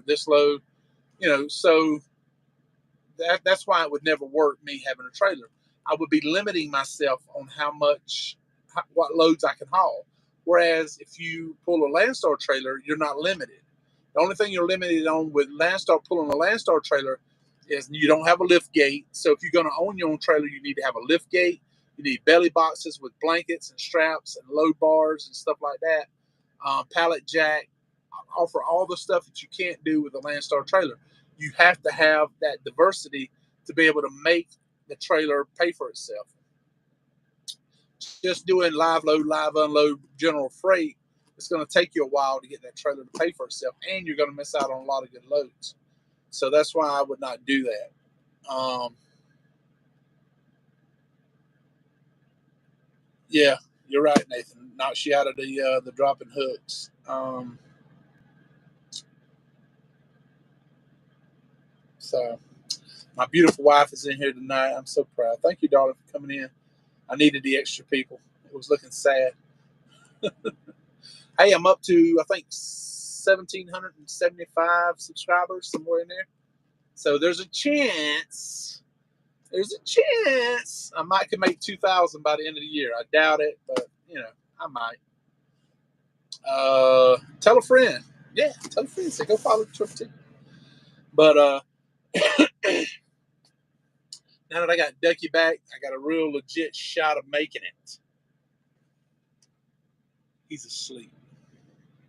Speaker 1: this load, so that's why it would never work me having a trailer. I would be limiting myself on what loads I can haul. Whereas if you pull a Landstar trailer, you're not limited. The only thing you're limited on with Landstar, pulling a Landstar trailer, is you don't have a lift gate. So if you're going to own your own trailer, you need to have a lift gate. You need belly boxes with blankets and straps and load bars and stuff like that. Pallet jack. Offer all the stuff that you can't do with a Landstar trailer. You have to have that diversity to be able to make the trailer pay for itself. Just doing live load, live unload, general freight, it's going to take you a while to get that trailer to pay for itself, and you're going to miss out on a lot of good loads. So that's why I would not do that. Yeah, you're right, Nathan. Knocks you out of the dropping hooks. So my beautiful wife is in here tonight. I'm so proud. Thank you, darling, for coming in. I needed the extra people. It was looking sad. Hey, I'm up to, I think, 1,775 subscribers, somewhere in there. So there's a chance. I might can make 2,000 by the end of the year. I doubt it, but I might. Tell a friend. Yeah, tell a friend. Say go follow the Trucker Table. But now that I got Ducky back, I got a real legit shot of making it. He's asleep.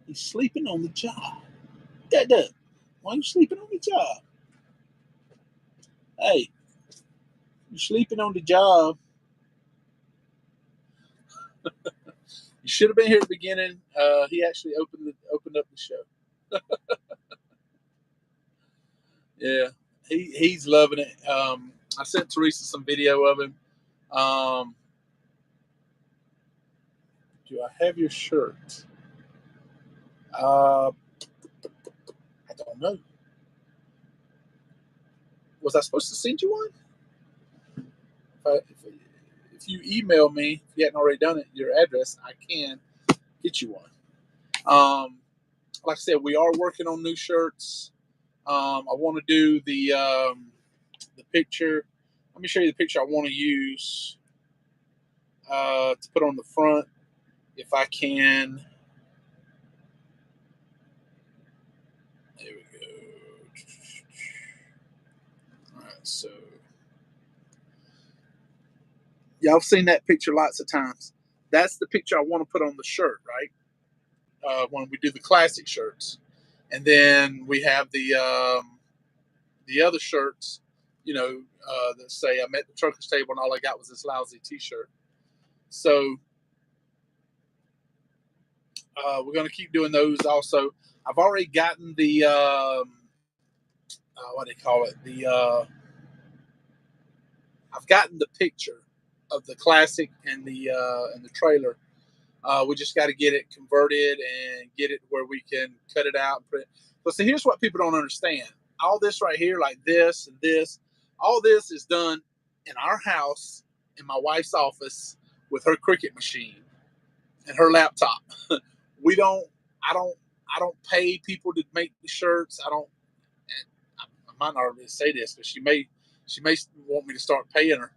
Speaker 1: He's sleeping on the job. Dad, why are you sleeping on the job? Hey, you're sleeping on the job. You should have been here at the beginning. He actually opened up the show. Yeah, he's loving it. I sent Teresa some video of him. Do I have your shirt? I don't know. Was I supposed to send you one? If you email me, if you hadn't already done it, your address, I can get you one. Like I said, we are working on new shirts. I want to do the picture. Let me show you the picture I want to use to put on the front, if I can. There we go. All right, so y'all have seen that picture lots of times. That's the picture I want to put on the shirt, right? When we do the classic shirts, and then we have the other shirts, that say I'm at the trucker's table and all I got was this lousy T-shirt. So we're going to keep doing those. Also, I've already gotten the what do you call it? I've gotten the picture of the classic and the trailer. We just got to get it converted and get it where we can cut it out and put it. But see, here's what people don't understand. All this right here, like this and this, all this is done in our house, in my wife's office, with her Cricut machine and her laptop. we don't. I don't pay people to make the shirts. I don't. And I might not already say this, but she may want me to start paying her.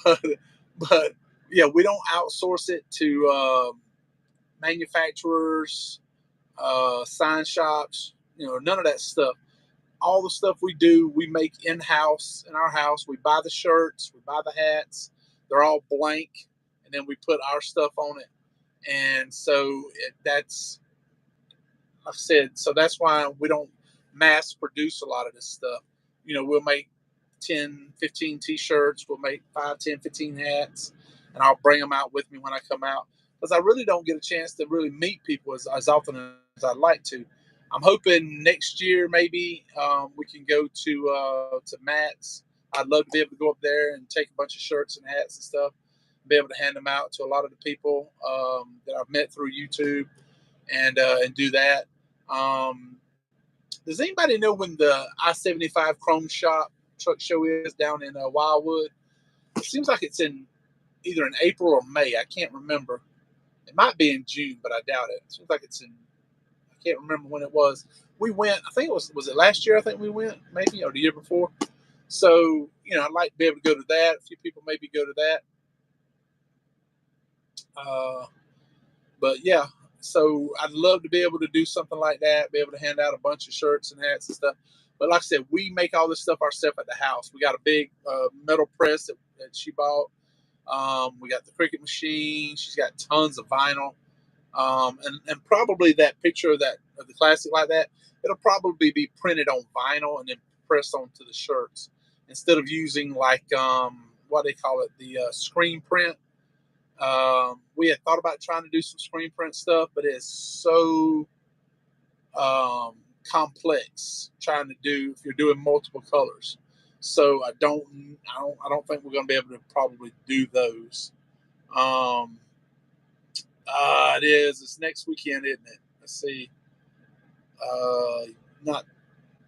Speaker 1: but yeah, we don't outsource it to manufacturers, sign shops, none of that stuff. All the stuff we do, we make in-house in our house. We buy the shirts, we buy the hats. They're all blank, and then we put our stuff on it. And so that's, like I said, so that's why we don't mass produce a lot of this stuff. We'll make 10, 15 t-shirts. We'll make 5, 10, 15 hats, and I'll bring them out with me when I come out, because I really don't get a chance to really meet people as often as I'd like to. I'm hoping next year maybe we can go to Matt's. I'd love to be able to go up there and take a bunch of shirts and hats and stuff, and be able to hand them out to a lot of the people that I've met through YouTube, and do that. Does anybody know when the I-75 Chrome Shop truck show is down in Wildwood? It seems like it's in either in April or May. I can't remember. It might be in June, but I doubt it. It seems like it's in. I can't remember when it was. We went. I think it was it last year? I think we went, maybe, or the year before. So I'd like to be able to go to that. A few people maybe go to that. But yeah, so I'd love to be able to do something like that, be able to hand out a bunch of shirts and hats and stuff. But like I said, we make all this stuff ourselves at the house. We got a big metal press that she bought. We got the Cricut machine. She's got tons of vinyl. And probably that picture of the classic like that, it'll probably be printed on vinyl and then pressed onto the shirts, instead of using like what they call it, the screen print. We had thought about trying to do some screen print stuff, but it's so complex trying to do if you're doing multiple colors. So I don't think we're going to be able to probably do those. It is. It's next weekend, isn't it? Let's see. Not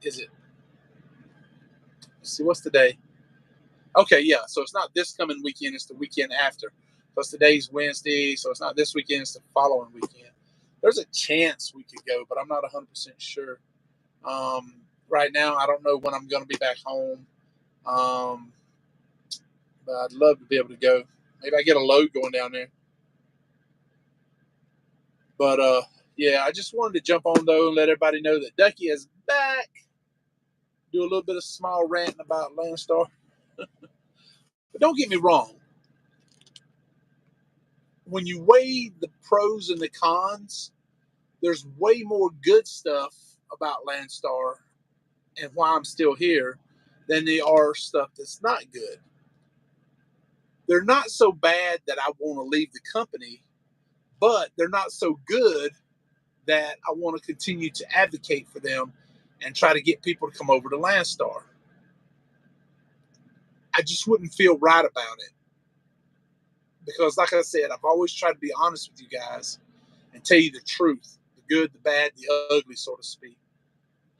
Speaker 1: is it? Let's see. What's the day? Okay, yeah. So it's not this coming weekend. It's the weekend after. Plus today's Wednesday, so it's not this weekend. It's the following weekend. There's a chance we could go, but I'm not 100% sure. Right now, I don't know when I'm going to be back home. But I'd love to be able to go. Maybe I get a load going down there. But yeah, I just wanted to jump on though and let everybody know that Ducky is back. Do a little bit of small ranting about Landstar. But don't get me wrong. When you weigh the pros and the cons, there's way more good stuff about Landstar and why I'm still here than there are stuff that's not good. They're not so bad that I want to leave the company, but they're not so good that I want to continue to advocate for them and try to get people to come over to Landstar. I just wouldn't feel right about it. Because like I said, I've always tried to be honest with you guys and tell you the truth, the good, the bad, the ugly, so to speak.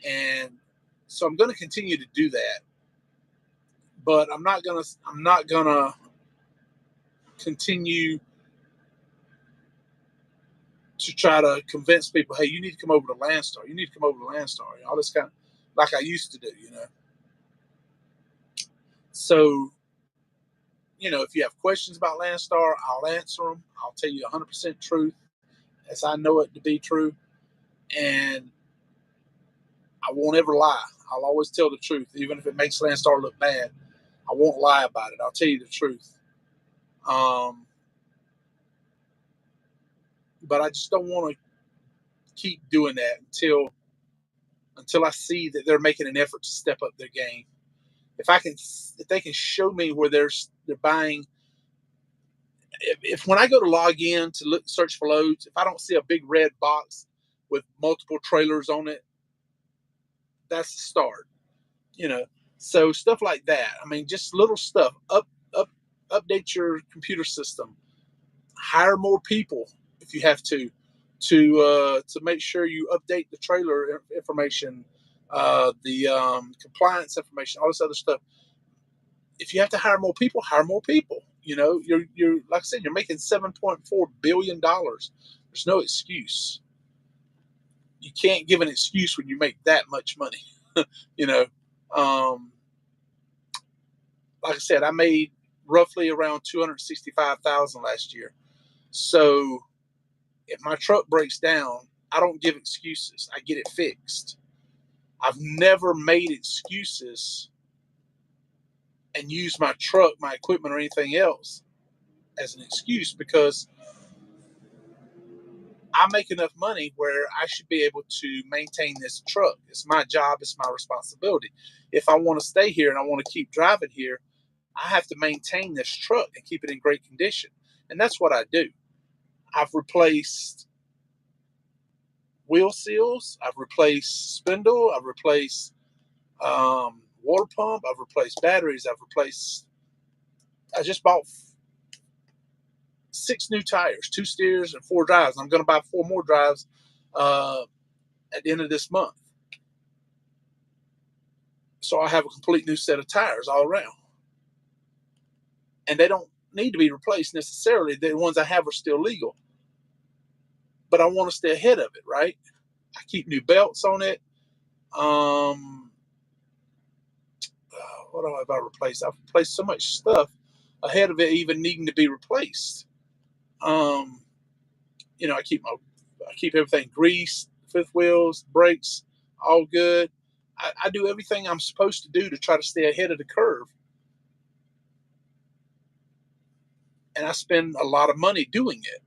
Speaker 1: And so I'm going to continue to do that. But I'm not gonna continue to try to convince people, hey, you need to come over to Landstar. You need to come over to Landstar. All this kind of like I used to do, So, if you have questions about Landstar, I'll answer them. I'll tell you 100% truth as I know it to be true. And I won't ever lie. I'll always tell the truth, even if it makes Landstar look bad. I won't lie about it. I'll tell you the truth. But I just don't want to keep doing that until I see that they're making an effort to step up their game. If they can show me where they're buying, if when I go to log in to search for loads, if I don't see a big red box with multiple trailers on it, that's the start. So stuff like that. I mean, just little stuff. Update your computer system. Hire more people if you have to make sure you update the trailer information, the compliance information, all this other stuff. If you have to hire more people, hire more people. You're like I said, you're making $7.4 billion. There's no excuse. You can't give an excuse when you make that much money. you know, um, like I said, I made roughly around 265,000 last year. So if my truck breaks down, I don't give excuses. I get it fixed. I've never made excuses and used my truck, my equipment, or anything else as an excuse because I make enough money where I should be able to maintain this truck. It's my job. It's my responsibility. If I want to stay here and I want to keep driving here, I have to maintain this truck and keep it in great condition. And that's what I do. I've replaced wheel seals. I've replaced spindle. I've replaced water pump. I've replaced batteries. I just bought 6 new tires, 2 steers and 4 drives. I'm going to buy 4 more drives at the end of this month. So I have a complete new set of tires all around. And they don't need to be replaced necessarily. The ones I have are still legal. But I want to stay ahead of it, right? I keep new belts on it. What have I replaced? I've replaced so much stuff ahead of it even needing to be replaced. I keep everything greased, fifth wheels, brakes, all good. I do everything I'm supposed to do to try to stay ahead of the curve. And I spend a lot of money doing it.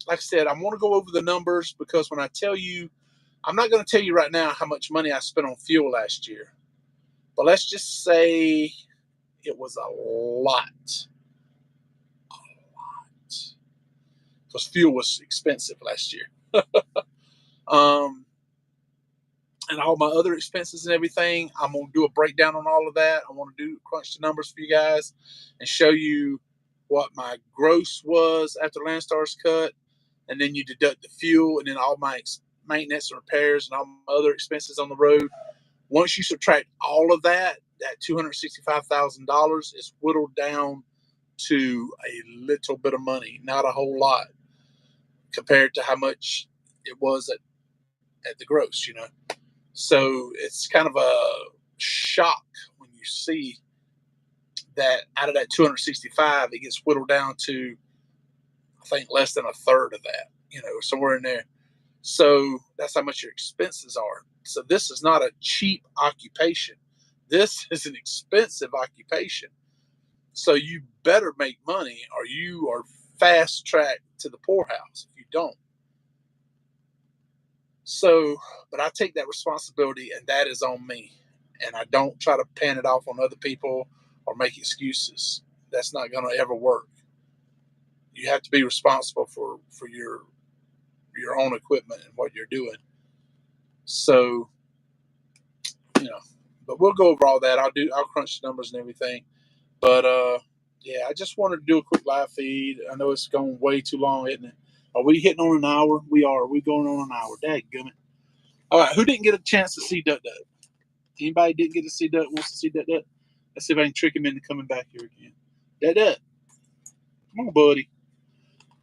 Speaker 1: Like I said, I want to go over the numbers because when I tell you, I'm not going to tell you right now how much money I spent on fuel last year. But let's just say it was a lot. Because fuel was expensive last year. And all my other expenses and everything, I'm going to do a breakdown on all of that. I want to crunch the numbers for you guys and show you what my gross was after Landstar's cut. And then you deduct the fuel and then all my maintenance and repairs and all my other expenses on the road. Once you subtract all of that $265,000 is whittled down to a little bit of money, not a whole lot compared to how much it was at the gross, So it's kind of a shock when you see that out of that 265, it gets whittled down to, I think less than a third of that, somewhere in there. So that's how much your expenses are. So this is not a cheap occupation. This is an expensive occupation. So you better make money or you are fast tracked to the poorhouse if you don't. So, but I take that responsibility and that is on me. And I don't try to pan it off on other people or make excuses. That's not going to ever work. You have to be responsible for your own equipment and what you're doing. So, but we'll go over all that. I'll crunch the numbers and everything. But yeah, I just wanted to do a quick live feed. I know it's going way too long, isn't it? Are we hitting on an hour? We are. We're going on an hour. Dadgummit. All right, who didn't get a chance to see Duck Duck? Anybody didn't get to see Duck, wants to see Duck Duck? Let's see if I can trick him into coming back here again. Duck Duck. Come on, buddy.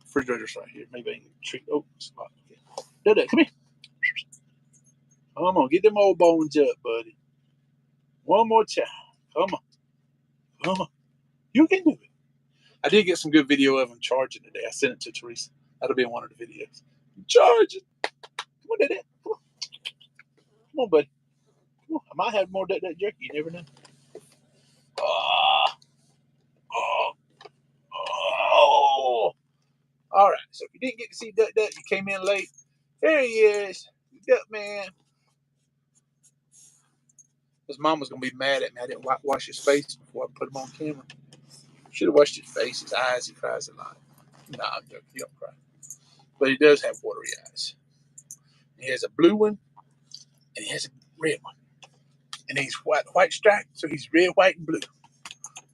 Speaker 1: Refrigerator's right here. Maybe I can trick. Oh, spot. Okay. Duck Duck, come here. Come on, get them old bones up, buddy. One more time. Come on. Come on. You can do it. I did get some good video of him charging today. I sent it to Teresa. That'll be in one of the videos. Charging. Come on, Duck Duck. Come on. Come on, buddy. Come on. I might have more Duck Duck jerky. You never know. Oh. All right. So if you didn't get to see Duck Duck, you came in late. There he is. Duck man. His mom was going to be mad at me. I didn't wash his face before I put him on camera. Should have washed his face, his eyes. He cries a lot. Nah, I'm joking. He don't cry. But he does have watery eyes. He has a blue one, and he has a red one. And he's white striped, so he's red, white, and blue.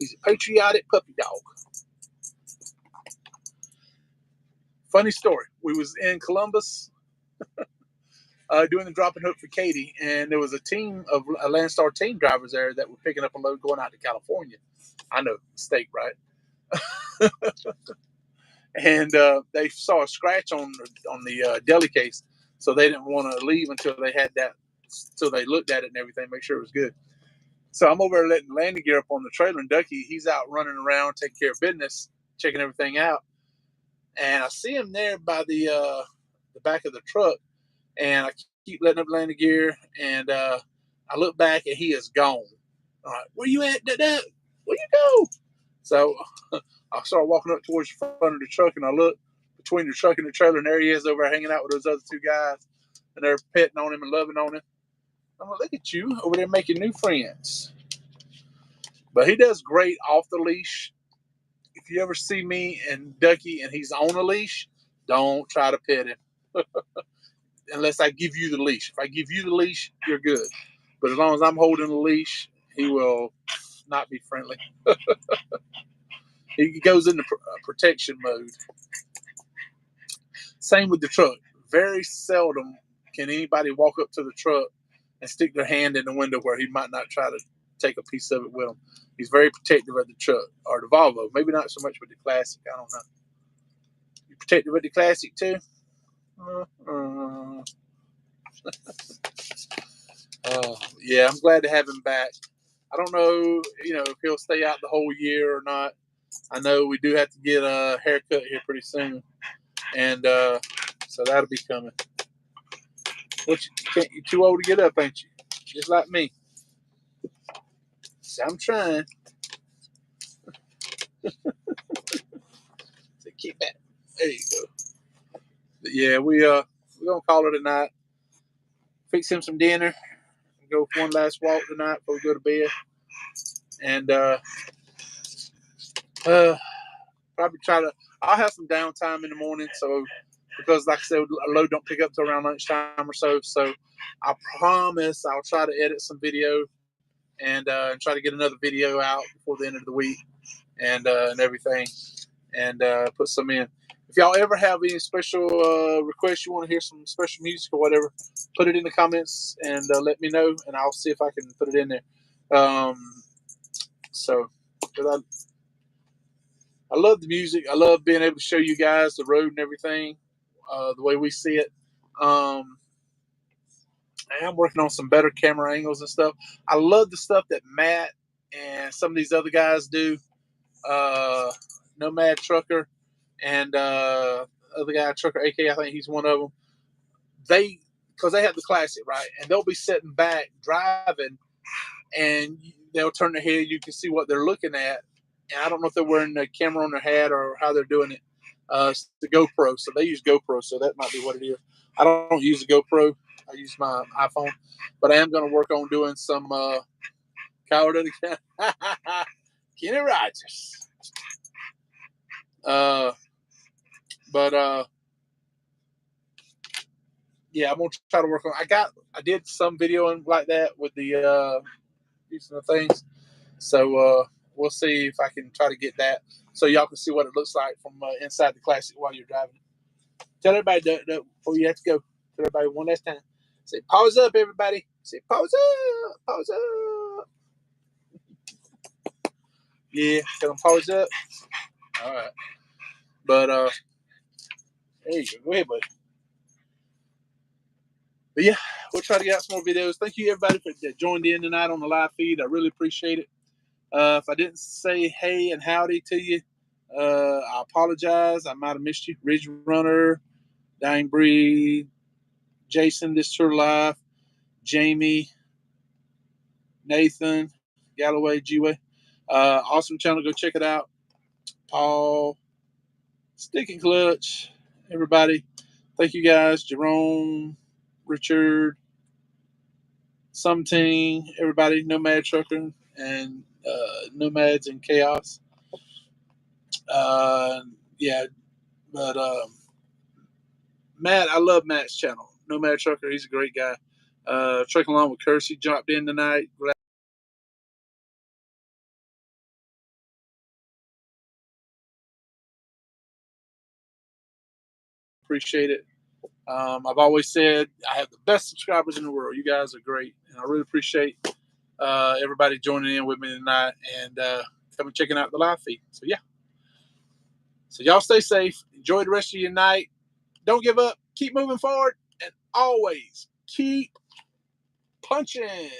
Speaker 1: He's a patriotic puppy dog. Funny story. We was in Columbus doing the drop and hook for Katie, and there was a team of a Landstar team drivers there that were picking up a load going out to California. I know, state, right? And they saw a scratch on the deli case, so they didn't want to leave until they had that, so they looked at it and everything, make sure it was good. So I'm over there letting landing gear up on the trailer, and Ducky, he's out running around, taking care of business, checking everything out. And I see him there by the back of the truck, and I keep letting up landing gear, and I look back, and he is gone. I'm like, where you at, Duck? Where you go? So I start walking up towards the front of the truck, and I look between the truck and the trailer, and there he is over there hanging out with those other two guys, and they're petting on him and loving on him. I'm like, look at you over there making new friends. But he does great off the leash. If you ever see me and Ducky and he's on a leash, don't try to pet him. Unless I give you the leash. If I give you the leash, you're good. But as long as I'm holding the leash, he will not be friendly. He goes into protection mode. Same with the truck. Very seldom can anybody walk up to the truck and stick their hand in the window where he might not try to take a piece of it with him. He's very protective of the truck or the Volvo. Maybe not so much with the Classic. I don't know. You protective with the Classic too? Yeah, I'm glad to have him back. I don't know, if he'll stay out the whole year or not. I know we do have to get a haircut here pretty soon, and so that'll be coming. You're too old to get up, ain't you? Just like me. So I'm trying. So keep that. There you go. But yeah, we're gonna call it a night. Fix him some dinner. Go for one last walk tonight before we go to bed. And probably I'll have some downtime in the morning, so because like I said, a load don't pick up till around lunchtime or so. So I promise I'll try to edit some video and try to get another video out before the end of the week and everything, and put some in. If y'all ever have any special requests, you want to hear some special music or whatever, put it in the comments and let me know, and I'll see if I can put it in there. So, because I love the music. I love being able to show you guys the road and everything, the way we see it. I am working on some better camera angles and stuff. I love the stuff that Matt and some of these other guys do. Nomad Trucker. and other guy, Trucker AK, I think he's one of them. Because they have the Classic, right? And they'll be sitting back driving, and they'll turn their head. You can see what they're looking at. And I don't know if they're wearing a camera on their head or how they're doing it. It's the GoPro, so they use GoPro, so that might be what it is. I don't use the GoPro. I use my iPhone, but I am going to work on doing some Coward of the Kenny Rogers. But yeah, I'm gonna try to work on. I did some videoing like that with the using the things. So we'll see if I can try to get that so y'all can see what it looks like from inside the Classic while you're driving. Tell everybody before you have to go. Tell everybody one last time. Say pause up, everybody. Say pause up, pause up. Yeah, tell them pause up. All right, but there you go. Go ahead, buddy. But yeah, we'll try to get out some more videos. Thank you, everybody, that joined in tonight on the live feed. I really appreciate it. If I didn't say hey and howdy to you, I apologize. I might have missed you. Ridge Runner, Dying Breed, Jason, This Tour Life, Jamie, Nathan, Galloway, G-Way. Awesome channel. Go check it out. Paul, Stick and Clutch, everybody. Thank you guys. Jerome, Richard, Something, everybody. Nomad Trucker and Nomads and Chaos. Yeah, but Matt, I love Matt's channel. Nomad Trucker, he's a great guy. Trucking along with Kersey dropped in tonight. Glad appreciate it. I've always said I have the best subscribers in the world. You guys are great, and I really appreciate everybody joining in with me tonight and coming checking out the live feed. So yeah, so y'all stay safe. Enjoy the rest of your night. Don't give up. Keep moving forward, and always keep punching.